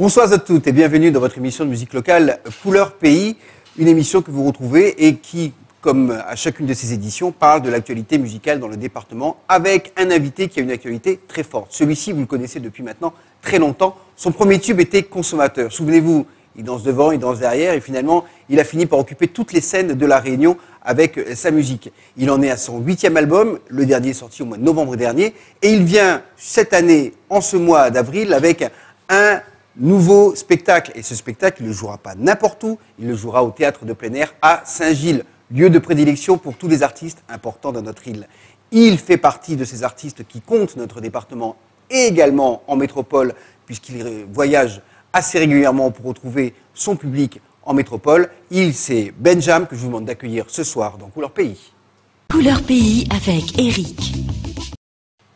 Bonsoir à toutes et bienvenue dans votre émission de musique locale Couleur Pays, une émission que vous retrouvez et qui, comme à chacune de ces éditions, parle de l'actualité musicale dans le département avec un invité qui a une actualité très forte. Celui-ci, vous le connaissez depuis maintenant très longtemps. Son premier tube était Consommateur. Souvenez-vous, il danse devant, il danse derrière et finalement, il a fini par occuper toutes les scènes de La Réunion avec sa musique. Il en est à son 8e album, le dernier est sorti au mois de novembre dernier, et il vient cette année, en ce mois d'avril, avec un nouveau spectacle. Et ce spectacle, il ne le jouera pas n'importe où, il le jouera au théâtre de plein air à Saint-Gilles, lieu de prédilection pour tous les artistes importants dans notre île. Il fait partie de ces artistes qui comptent notre département et également en métropole, puisqu'il voyage assez régulièrement pour retrouver son public en métropole. C'est Benjam que je vous demande d'accueillir ce soir dans Couleur Pays. Couleur Pays avec Eric.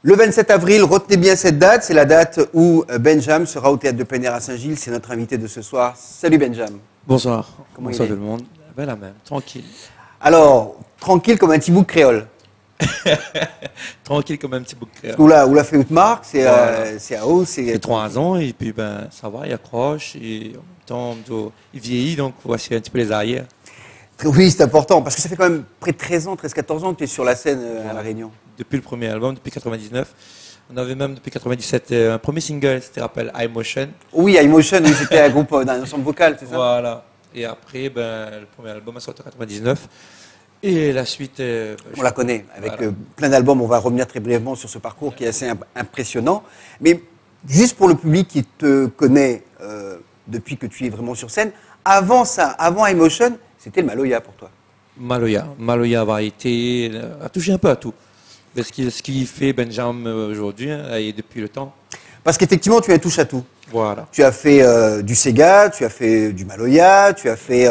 Le 27 avril, retenez bien cette date, c'est la date où Benjam sera au théâtre de plein air à Saint-Gilles. C'est notre invité de ce soir. Salut Benjam. Bonsoir. Comment Bonsoir il est tout le monde. Ben la même, tranquille. Alors, tranquille comme un petit bout de créole. Tranquille comme un petit bout de créole. Où l'a fait Outmark, c'est Voilà. c'est à haut, C'est 3 ans et puis ben ça va, il accroche et en même temps il vieillit donc voici un petit peu les arrières. Oui, c'est important, parce que ça fait quand même près de 13 ans, 13-14 ans que tu es sur la scène à La Réunion. Depuis le premier album, depuis 99. On avait même depuis 97 un premier single, c'était rappelle iMotion. Oui, iMotion, oui, c'était un groupe d'un ensemble vocal, c'est ça? Voilà. Et après ben le premier album a sorti en 99 et la suite On la connaît, avec voilà. plein d'albums. On va revenir très brièvement sur ce parcours qui est assez impressionnant. Mais juste pour le public qui te connaît depuis que tu es vraiment sur scène, avant ça, avant iMotion, c'était le Maloya pour toi. Maloya variété, a touché un peu à tout. Mais ce qui fait Benjam aujourd'hui et depuis le temps. Parce qu'effectivement, tu as un touche à tout. Voilà. Tu as fait du Sega, tu as fait du Maloya, tu as fait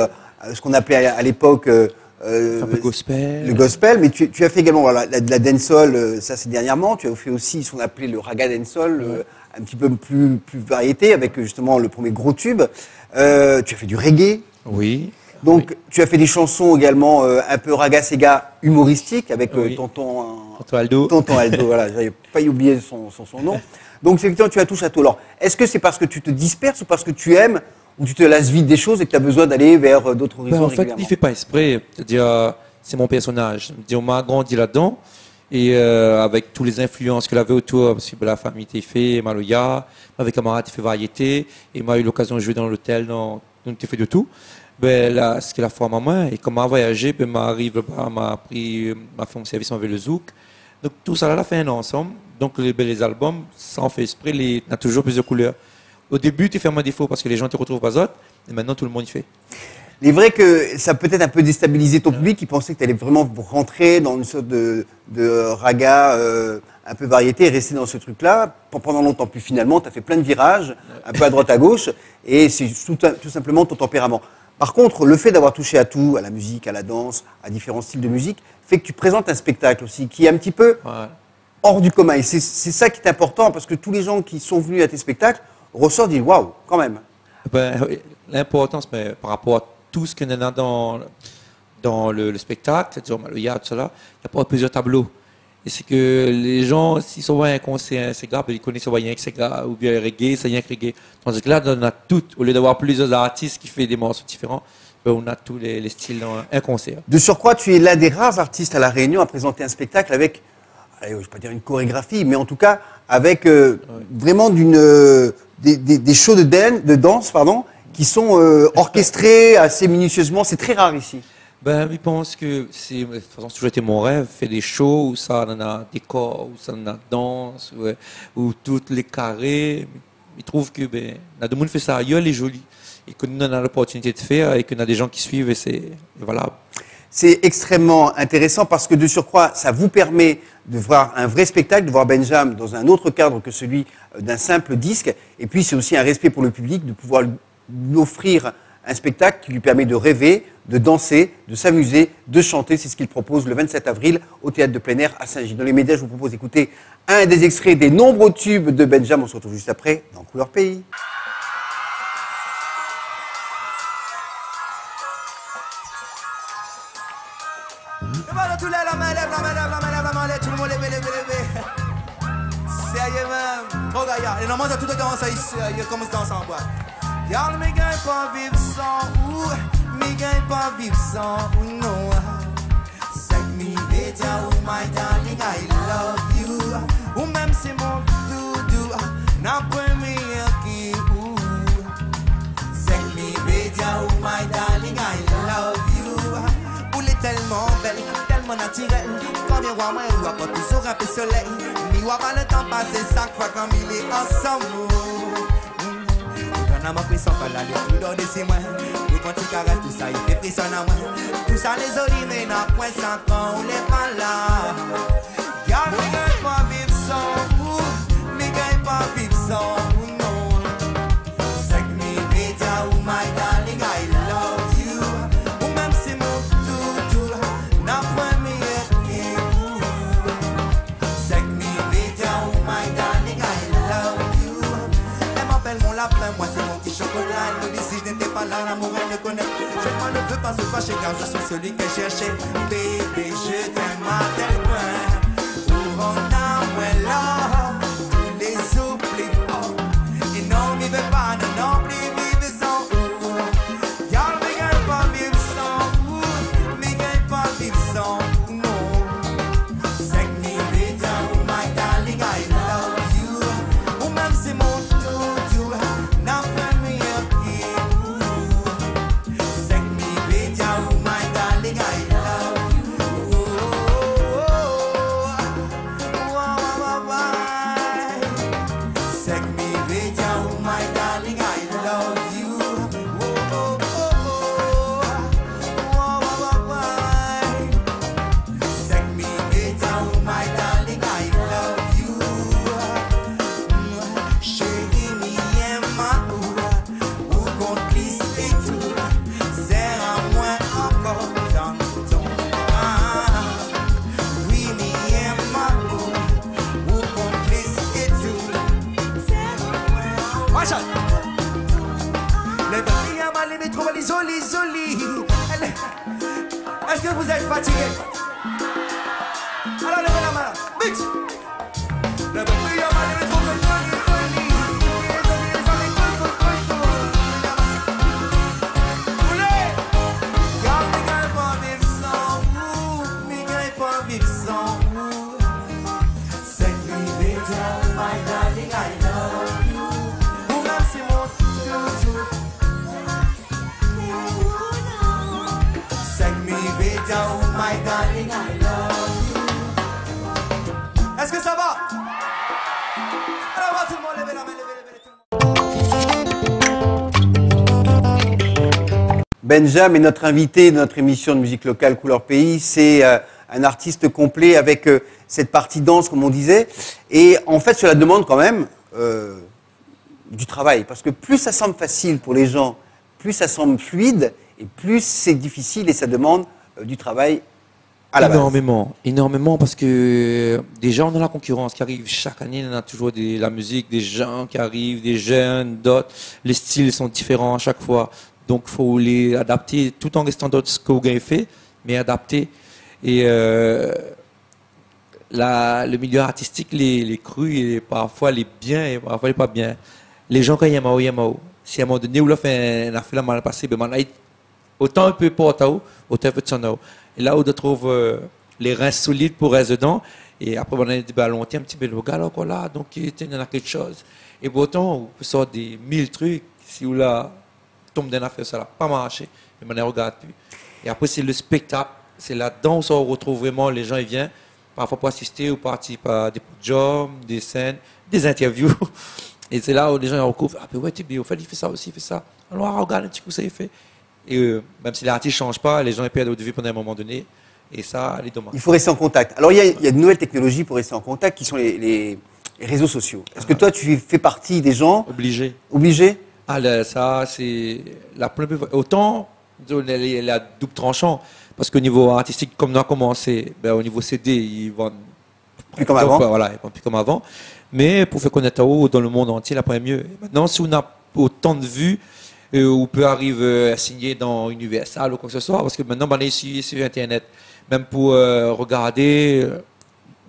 ce qu'on appelait à l'époque Un peu gospel. le gospel, mais tu as fait également voilà, de la dancehall, ça c'est dernièrement. Tu as fait aussi ce qu'on appelait le raga dancehall, un petit peu plus variété, avec justement le premier gros tube. Tu as fait du reggae. Oui. Donc tu as fait des chansons également un peu raga sega humoristiques avec Oui. Tonton Aldo. Tonton Aldo, voilà, j'avais failli oublier son nom. Donc effectivement tu as touché à tout. Alors, est-ce que c'est parce que tu te disperses ou parce que tu aimes ou tu te lasses vite des choses et que tu as besoin d'aller vers d'autres horizons En fait, régulièrement? il fait pas exprès. C'est-à-dire, c'est mon personnage. On m'a grandi là-dedans. Et avec toutes les influences qu'il avait autour, parce que la famille était fait, Maloya, avec camarades, il fait variété. Et moi, j'ai eu l'occasion de jouer dans l'hôtel, donc il fait de tout. Ben, là, ce qu'il a fait à maman, et comme m'a voyagé, ben, m'arrive là-bas, m'a fait mon service avec le zouk. Donc tout ça, là, l'a fait un ensemble. Donc les albums, sans faire exprès, il a toujours plusieurs couleurs. Au début, tu fais un défaut parce que les gens te retrouvent pas autres, et maintenant tout le monde y fait. Il est vrai que ça peut être un peu déstabilisé ton public qui pensait que tu allais vraiment rentrer dans une sorte de raga un peu variété et rester dans ce truc-là pendant longtemps. Puis finalement, tu as fait plein de virages, un peu à droite à gauche, et c'est tout simplement ton tempérament. Par contre, le fait d'avoir touché à tout, à la musique, à la danse, à différents styles de musique, fait que tu présentes un spectacle aussi qui est un petit peu hors du commun. Et c'est ça qui est important parce que tous les gens qui sont venus à tes spectacles ressortent et disent waouh, quand même. Ben, l'importance, mais par rapport à tout ce qu'il y a dans le spectacle, c'est-à-dire Maloya, tout cela, il y a pas plusieurs tableaux. Et c'est que les gens, s'ils sont voient un concert, c'est grave, ils connaissent rien que c'est grave, ou bien le reggae, c'est rien que reggae. Tandis que là, on a tout. Au lieu d'avoir plusieurs artistes qui font des morceaux différents, ben, on a tous les styles dans un concert. De surcroît, tu es l'un des rares artistes à La Réunion à présenter un spectacle avec, allez, je ne vais pas dire une chorégraphie, mais en tout cas avec vraiment des shows de danse qui sont orchestrés assez minutieusement. C'est très rare ici. Ben, je pense que de toute façon, c'est toujours été mon rêve, faire des shows où ça en a décor, où ça en a danse, où toutes les carrés. Ils trouvent que ben, tout le monde fait ça ailleurs, les jolis. Et que nous, on a l'opportunité de faire et qu'on a des gens qui suivent et c'est valable. C'est extrêmement intéressant parce que de surcroît, ça vous permet de voir un vrai spectacle, de voir Benjam dans un autre cadre que celui d'un simple disque. Et puis, c'est aussi un respect pour le public de pouvoir lui offrir un spectacle qui lui permet de rêver, de danser, de s'amuser, de chanter. C'est ce qu'il propose le 27 avril au théâtre de plein air à Saint-Gilles. Dans les médias, je vous propose d'écouter un des extraits des nombreux tubes de Benjam. On se retrouve juste après dans Couleur Pays. Sérieux même. Regarde, et normalement, tout le temps, ça ici, il commence dans ensemble. Y'all, me gagne pas vivre sans ou, me gagne pas vivre sans ou, non. C'est me better, oh my darling, I love you. Ou même c'est mon doudou, n'a pas meilleur qui ou. C'est me better, oh my darling, I love you. Ou l'est tellement belle, tellement naturelle. Quand bien voir moi, ou pas toujours un peu soleil. Mi voit pas le temps passer chaque fois quand il est ensemble. On a ma pression quand la lutte nous donne des moi. Et quand tu caresses tout ça, il fait frisson à moi. Tout ça les oreilles, mais n'a point sans quand on n'est pas là. Y'a me gagne pas vivre sans vous, me gagne pas vivre sans vous, non. C'est que me better, oh my darling, I love you. Ou même c'est mon toutou, n'a point meilleur que vous. C'est que me better, oh my darling, I love you. Elle m'appelle mon lapin, moi c'est mon petit chocolat. Elle me dit si je n'étais pas là, l'amour elle me connaît. Je ne veux pas se fâcher car je suis celui que cherchais. Bébé, je t'aime à tel point. Pour on a moins là, tous les oublis. Et non, m'y veut pas, non plus vivre sans vous. Y'all me gagne pas vivre sans vous, me gagne pas vivre sans vous, non. C'est que me better, oh my darling, I love you. Ou même c'est mon doudou, n'a pas meilleur que vous. C'est que me better, oh my darling, I love you. Oh, oh, oh, c'est que me better, oh my darling, I love you. Oh, oh, c'est que me better, oh my darling, I love you. Chérie, m'y aime ou complice et tout. Serre à moi encore dans ton oui, m'y aime ou complice et tout. Serre à moi. Watch out. Le pays à ma limite trop isolé. Est-ce que vous êtes fatigué? Alors levez la main. Vite. Le pays à ma limite trop isolé. Roulez. Car me gagne pas vivre sans vous, me gagne pas vivre sans vous. C'est que me better, my darling, I love you. Ou même c'est mon doudou. C'est que me better, my darling, I love you. Est-ce que ça va? Alors va tout le monde lever la main, lever tout le monde. Benjam est notre invité de notre émission de musique locale Couleur Pays. C'est un artiste complet avec cette partie danse, comme on disait. Et en fait, cela demande quand même du travail. Parce que plus ça semble facile pour les gens, plus ça semble fluide, et plus c'est difficile et ça demande du travail à la base. Énormément, parce que déjà on a la concurrence qui arrive chaque année, on a toujours la musique, des gens qui arrivent, des jeunes, d'autres, les styles sont différents à chaque fois, donc il faut les adapter tout en restant dans ce qu'on a fait, mais adapter. Et le milieu artistique, les crus, et parfois les biens et parfois les pas bien. Les gens quand ils aiment, si à un moment donné où on a fait la mal passé, ben autant un peu porte autant un peu de son. Et là où on trouve les reins solides pour rester dedans, et après on a dit à long terme, un petit peu le gars là, voilà, donc il y en a quelque chose. Et pourtant, on peut sortir des 1000 trucs, si vous là tombe dans l'affaire, ça n'a pas marché, mais on ne regarde plus. Et après, c'est le spectacle, c'est là-dedans où on retrouve vraiment les gens, ils viennent parfois pour assister ou participer à des jobs, des scènes, des interviews. Et c'est là où les gens recouvrent, ah, mais ouais, il fait ça aussi, il fait ça. Alors, regarde un petit coup, ça il fait. Et même si l'artiste ne change pas, les gens perdent de vue pendant un moment donné. Et ça, les dommage. Il faut rester en contact. Alors, il y a de nouvelles technologies pour rester en contact qui sont les réseaux sociaux. Est-ce que toi, tu fais partie des gens obligés? Ah, là, ça, c'est la première. Autant, la double tranchant. Parce qu'au niveau artistique, comme on a commencé, ben, au niveau CD, ils vendent plus comme avant. Voilà, ils vendent plus comme avant. Mais pour faire connaître dans le monde entier, la première mieux. Et maintenant, si on a autant de vues, on peut arriver à signer dans Universal ou quoi que ce soit, parce que maintenant, on est sur Internet. Même pour regarder,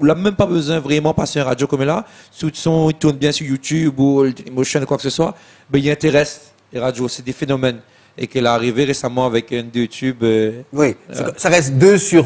on n'a même pas besoin vraiment de passer un radio comme là. Si le son il tourne bien sur YouTube ou Emotion ou quoi que ce soit, ben, il intéresse et radio, c'est des phénomènes. Et qu'elle est arrivée récemment avec un YouTube. Oui, ça reste 2 sur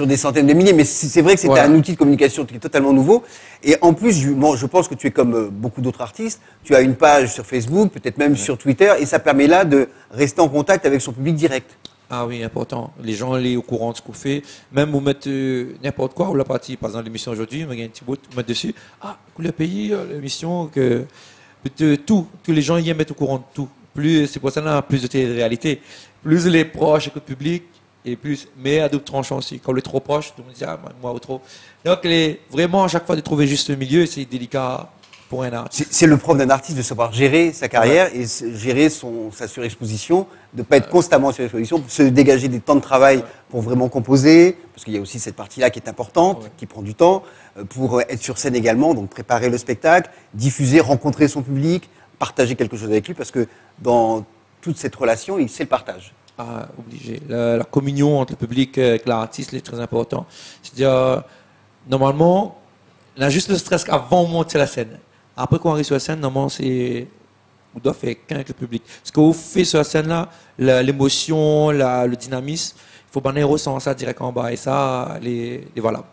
des centaines de milliers, mais c'est vrai que c'était un outil de communication qui est totalement nouveau. Et en plus, je pense que tu es comme beaucoup d'autres artistes, tu as une page sur Facebook, peut-être même sur Twitter, et ça permet là de rester en contact avec son public direct. Ah oui, important. Les gens sont au courant de ce qu'on fait. Même vous mettez n'importe quoi, ou la partie, par exemple, l'émission aujourd'hui, vous mettez un petit bout, vous mettez dessus. Ah, le pays, l'émission, que tous les gens y mettent au courant de tout. Plus c'est pour ça qu'on a plus de télé-réalité, plus les proches avec le public et plus, mais à double tranchant aussi. Quand on est trop proche, on dit ah moi ou trop. Donc vraiment à chaque fois de trouver juste le milieu, c'est délicat pour un artiste. C'est le propre d'un artiste de savoir gérer sa carrière et gérer sa surexposition, de ne pas être constamment en surexposition, se dégager des temps de travail pour vraiment composer, parce qu'il y a aussi cette partie-là qui est importante, qui prend du temps, pour être sur scène également, donc préparer le spectacle, diffuser, rencontrer son public, partager quelque chose avec lui, parce que dans toute cette relation, c'est le partage. Ah, obligé. La communion entre le public et l'artiste est très important. C'est-à-dire, normalement, on a juste le stress avant de monter sur la scène. Après, quand on arrive sur la scène, normalement, on doit faire qu'un avec le public. Ce qu'on fait sur la scène-là, l'émotion, le dynamisme, il faut bien ressentir ça direct en bas. Et ça, les voilà.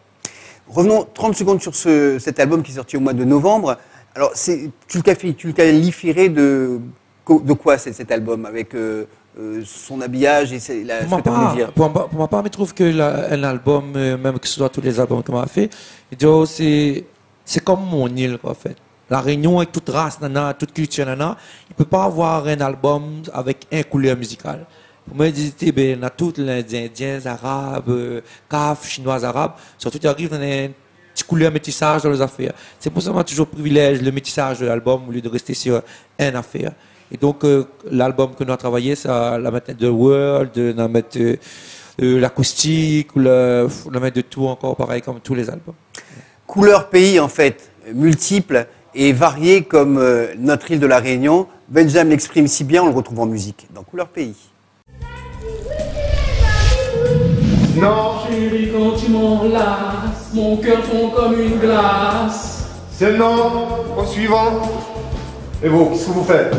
Revenons 30 secondes sur cet album qui est sorti au mois de novembre. Alors, tu le qualifierais de quoi cet album, avec son habillage et ce que tu as voulu dire? Pour ma part, je trouve que un album, même que ce soit tous les albums qu'on a fait, c'est comme mon île, en fait. La Réunion, avec toute race, toute culture, il ne peut pas avoir un album avec une couleur musicale. Pour moi, on a tous les Indiens, Arabes, Caf, Chinois, Arabes, surtout ils arrivent dans un petit couleur métissage dans les affaires. C'est pour ça qu'on a toujours privilège le métissage de l'album au lieu de rester sur une affaire. Et donc, l'album que nous avons travaillé, c'est la mettre de world, la mettre l'acoustique, la mettre de tout encore, pareil comme tous les albums. Couleur pays, en fait, multiple et varié comme notre île de la Réunion. Benjamin l'exprime si bien, on le retrouve en musique, dans Couleur pays. Non, chérie, quand tu m'enlaces, mon cœur fond comme une glace. C'est le nom, au suivant. Et vous, qu'est-ce que vous faites?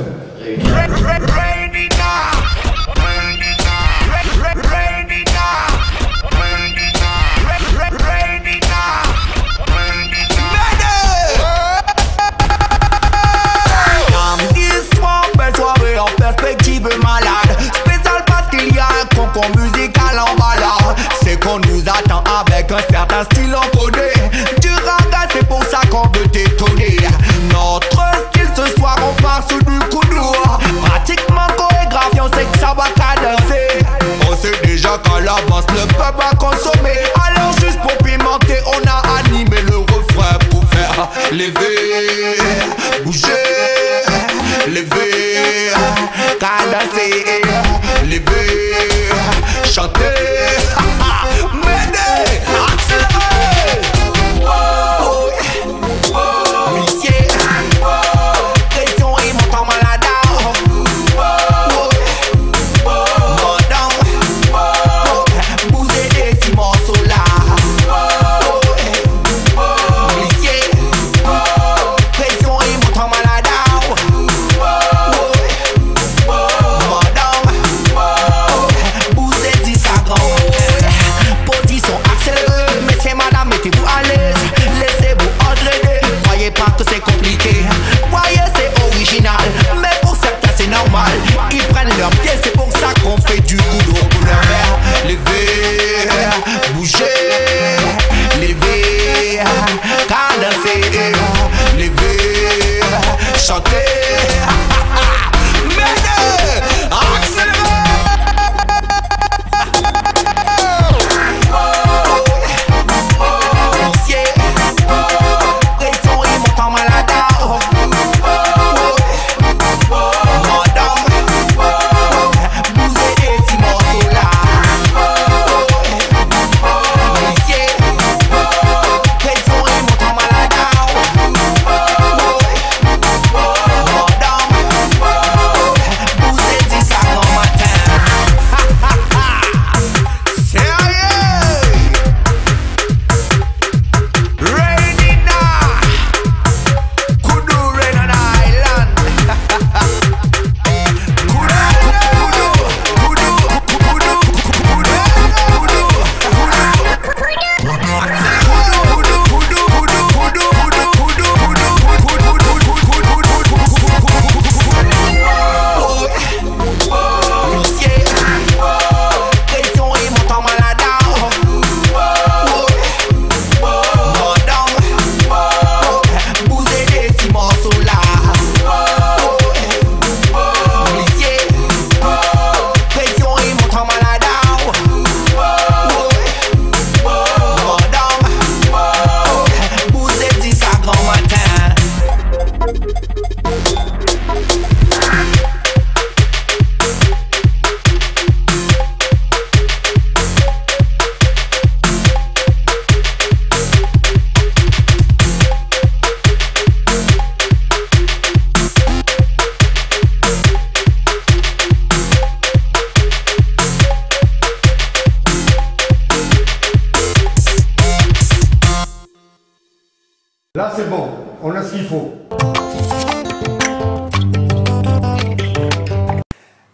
Perspective malade, spécial parce qu'il y a un concours musical en balade. C'est qu'on nous attend avec un certain style encodé. Du raga, c'est pour ça qu'on veut t'étonner. Notre style ce soir, on part sous du coup d'eau. Pratiquement chorégraphe, on sait que ça va cadencer. On sait déjà qu'à l'avance le peuple va consommer. Alors juste pour pimenter, on a animé le refrain pour faire lever, bouger, lever, cadencer, lever, chanter, m'aider, accélérer. Huissier, pression et montant malade. Madame, bouger des six morceaux là. Huissier, pression et montant malade. Mettez-vous à l'aise, laissez-vous entraîner. Croyez pas que c'est compliqué, voyez c'est original. Mais pour certains c'est normal, ils prennent leurs pieds, c'est pour ça qu'on fait du boulot pour leur faire lever, bouger, lever, cadencer, lever, chanter, m'aider, accélérer. Là, c'est bon. On a ce qu'il faut.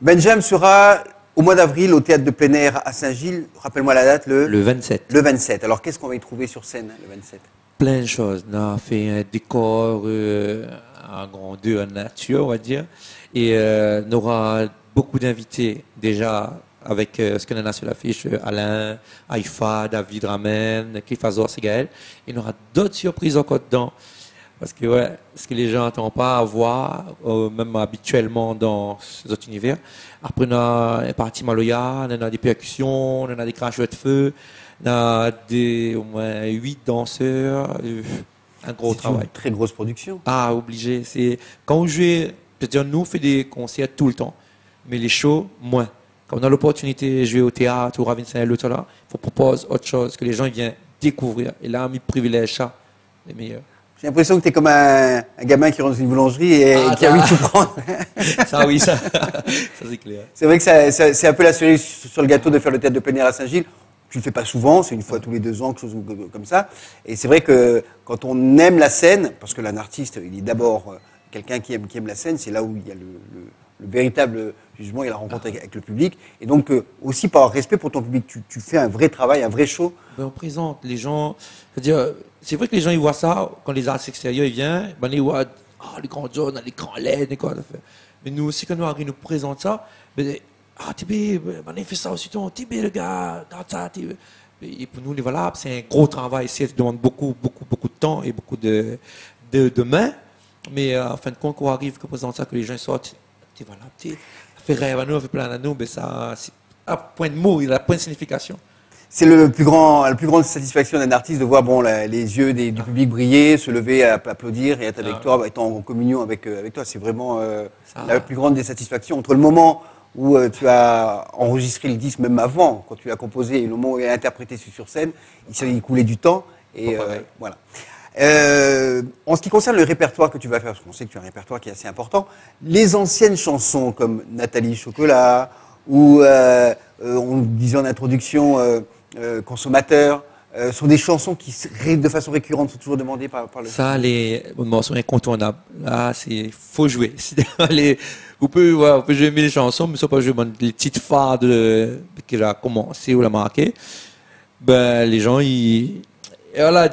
Benjamin sera au mois d'avril au théâtre de plein air à Saint-Gilles. Rappelle-moi la date, Le 27. le 27. Alors, qu'est-ce qu'on va y trouver sur scène le 27? Plein de choses. On a fait un décor en grandeur nature, on va dire. Et on aura beaucoup d'invités déjà avec ce qu'on a sur l'affiche, Alain, Haïfa, David Ramen, Cliff Azor, Segaël. Et on aura d'autres surprises encore dedans. Parce que, ouais, ce que les gens n'attendent pas à voir, même habituellement dans ces autres univers. Après, on a une partie Maloya, on a des percussions, on a des cracheurs de feu, on a au moins 8 danseurs, un gros C'est travail. une très grosse production. Ah, obligé. C'est quand on joue, c'est-à-dire nous on fait des concerts tout le temps, mais les shows moins. Quand on a l'opportunité de jouer au théâtre ou Ravincent l'autre là, il faut proposer autre chose que les gens ils viennent découvrir. Et là, on privilège ça, les meilleurs. J'ai l'impression que tu es comme un gamin qui rentre dans une boulangerie et qui a envie de tout prendre. Ça oui, ça c'est clair. C'est vrai que c'est un peu la cerise sur le gâteau de faire le théâtre de plein air à Saint-Gilles. Tu le fais pas souvent, c'est une fois tous les 2 ans, quelque chose comme ça. Et c'est vrai que quand on aime la scène, parce que un artiste, il est d'abord quelqu'un qui aime la scène, c'est là où il y a le véritable jugement et la rencontre avec le public. Et donc, aussi par respect pour ton public, tu fais un vrai travail, un vrai show. Ben, on présente les gens. C'est-à-dire, c'est vrai que les gens ils voient ça quand les artistes extérieurs ils viennent, ben, ils voient les grands jaunes, les grands LED, et quoi. Mais nous aussi, quand nous arrivons, nous présente ça, ben, Tibé, on a fait ça aussi, Tibé, le gars, dans ça, Tibé. Et pour nous, les voilà, c'est un gros travail. Ça demande beaucoup de temps et beaucoup de mains. Mais en fin de compte, quand on arrive, qu'on présente ça, que les gens sortent, voilà, fait rêve à nous, fait plein à nous, mais ça, c'est à point de mots, il a point de signification. C'est la plus grande satisfaction d'un artiste de voir les yeux du public briller, se lever, applaudir et être avec toi, être en communion avec toi. C'est vraiment la plus grande des satisfactions. Entre le moment où tu as enregistré le disque, même avant, quand tu l'as composé, et le moment où il a interprété sur scène, il s'est écoulé du temps. Et voilà. En ce qui concerne le répertoire que tu vas faire, parce qu'on sait que tu as un répertoire qui est assez important, les anciennes chansons comme Nathalie Chocolat ou on disait en introduction Consommateur sont des chansons qui de façon récurrente sont toujours demandées par le ça les morceaux incontournables là c'est faut jouer. Vous pouvez jouer 1000 chansons mais ça pas jouer les petites phares qui a commencé ou la marqué, ben les gens ils voilà,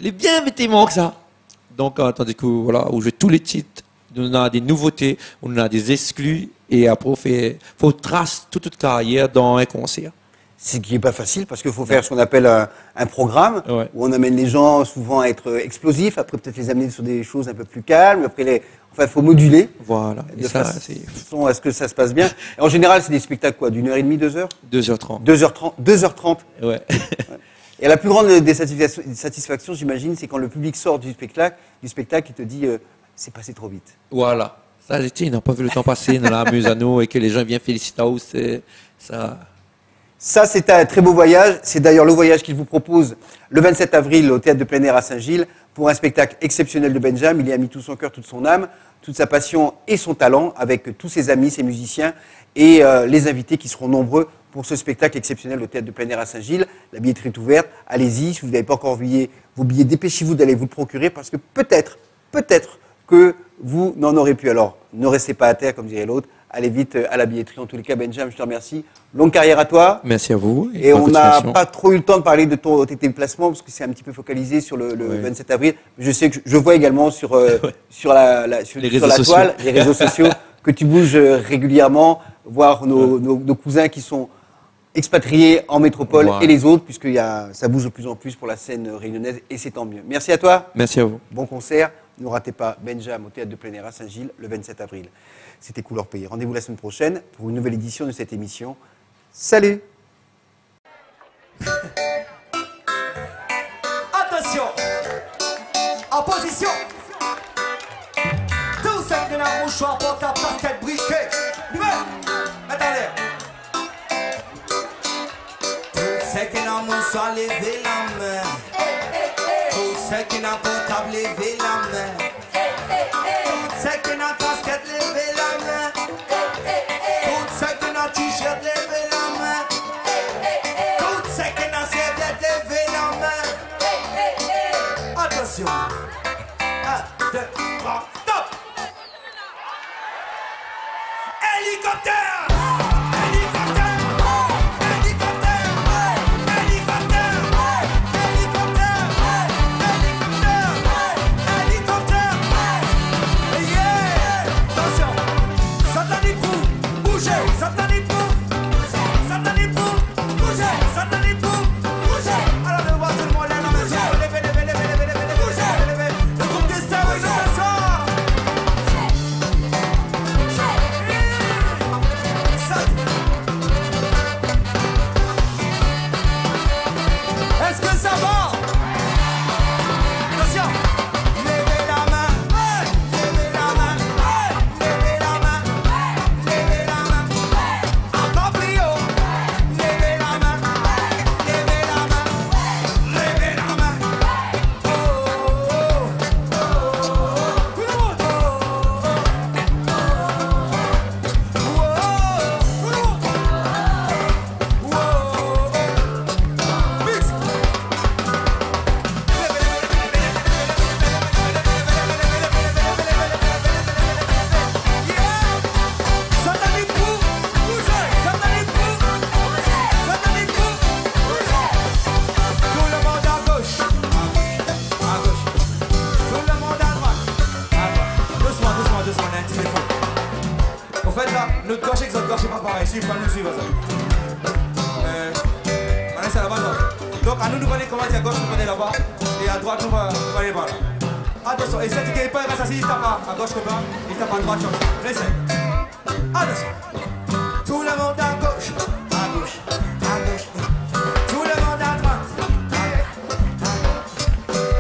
les bien mettez-moi que ça. Donc, tandis que voilà, on joue tous les titres, on a des nouveautés, on a des exclus, et après, faut tracer toute carrière dans un concert. Ce qui n'est pas facile, parce qu'il faut faire ce qu'on appelle un programme, où on amène les gens souvent à être explosifs, après peut-être les amener sur des choses un peu plus calmes, après il faut moduler. Voilà. De façon à ce que ça se passe bien. Et en général, c'est des spectacles quoi, d'1h30, 2 heures 2h30. 2h30. Ouais. Et la plus grande des satisfactions, j'imagine, c'est quand le public sort du spectacle et te dit c'est passé trop vite. Voilà. Ça, ils n'ont pas vu le temps passer dans la muse à nous et que les gens viennent féliciter c'est ça. Ça, c'est un très beau voyage. C'est d'ailleurs le voyage qu'il vous propose le 27 avril au théâtre de plein air à Saint-Gilles pour un spectacle exceptionnel de Benjamin. Il y a mis tout son cœur, toute son âme, toute sa passion et son talent avec tous ses amis, ses musiciens et les invités qui seront nombreux pour ce spectacle exceptionnel au théâtre de plein air à Saint-Gilles. La billetterie est ouverte. Allez-y. Si vous n'avez pas encore envoyé vos billets, dépêchez-vous d'aller vous le procurer parce que peut-être que vous n'en aurez plus. Alors, ne restez pas à terre, comme dirait l'autre. Allez vite à la billetterie. En tous les cas, Benjamin, je te remercie. Longue carrière à toi. Merci à vous. Et on n'a pas trop eu le temps de parler de tes déplacements parce que c'est un petit peu focalisé sur le 27 avril. Je sais que je vois également sur la toile, les réseaux sociaux, que tu bouges régulièrement, voir nos cousins qui sont expatriés en métropole et les autres, puisque ça bouge de plus en plus pour la scène réunionnaise et c'est tant mieux. Merci à toi. Merci à vous. Bon concert. Ne ratez pas Benjamin au théâtre de plein air à Saint-Gilles le 27 avril. C'était Couleur Pays. Rendez-vous la semaine prochaine pour une nouvelle édition de cette émission. Salut! Attention! En position! Tous ceux qui ont un mouchoir portable, casquette briquet. Mets en l'air. Tous ceux qui ont un mouchoir, levez la main. Tous ceux qui ont un portable, levez la main. Tous ceux qui ont un casquette, levez la main. Tous ceux qui ont un t-shirt, levez la main. Tous ceux qui ont un serviette, levez la main. Attention! suivre, ça. C'est là-bas. Donc, à nous, nous allons commencer à gauche, nous allons là-bas. Et à droite, nous allons aller là-bas. Attention, et celui qui n'est pas assis, il tape à gauche comme ça. Il tape à droite comme ça. Laissez. Attention. Tout le monde à gauche. À gauche. À gauche. Tout le monde à droite.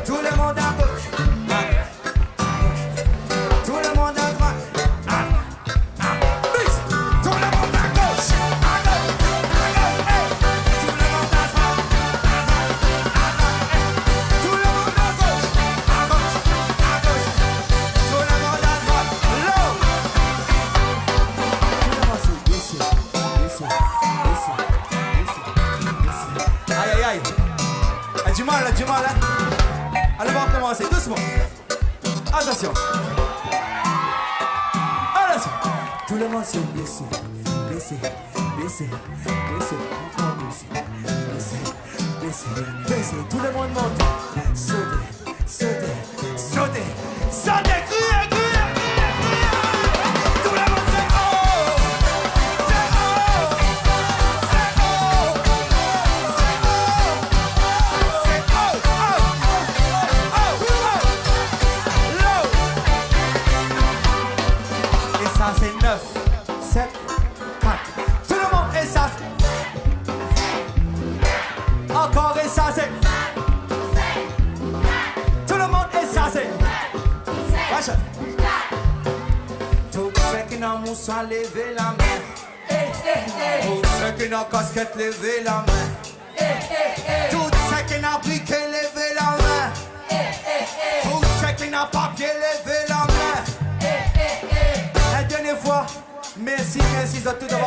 Tout le monde à gauche. Tout le monde à droite. Tout le monde à gauche. Du mal, hein. Allez, on va recommencer, doucement. Attention. Attention. Tout le monde s'est blessé, blessé, blessé, blessé, blessé, blessé, blessé. Tout le monde monte. Sauter, sauter, sauter, sauter, crier, crier, crier, crier. Tout le monde c'est oh, c'est oh, c'est oh, c'est oh. C'est 9, 7, 4. Tout le monde et ça. Encore et ça c'est. Tout le monde et ça c'est. Watch it. Tout ceux qui n'ont moussa lever la main. Tout ceux qui n'ont casquette lever la main. Tout ceux qui n'ont briquet lever la main. Tout ceux qui n'ont papier lever la main. La dernière fois, merci, merci à tout d'avoir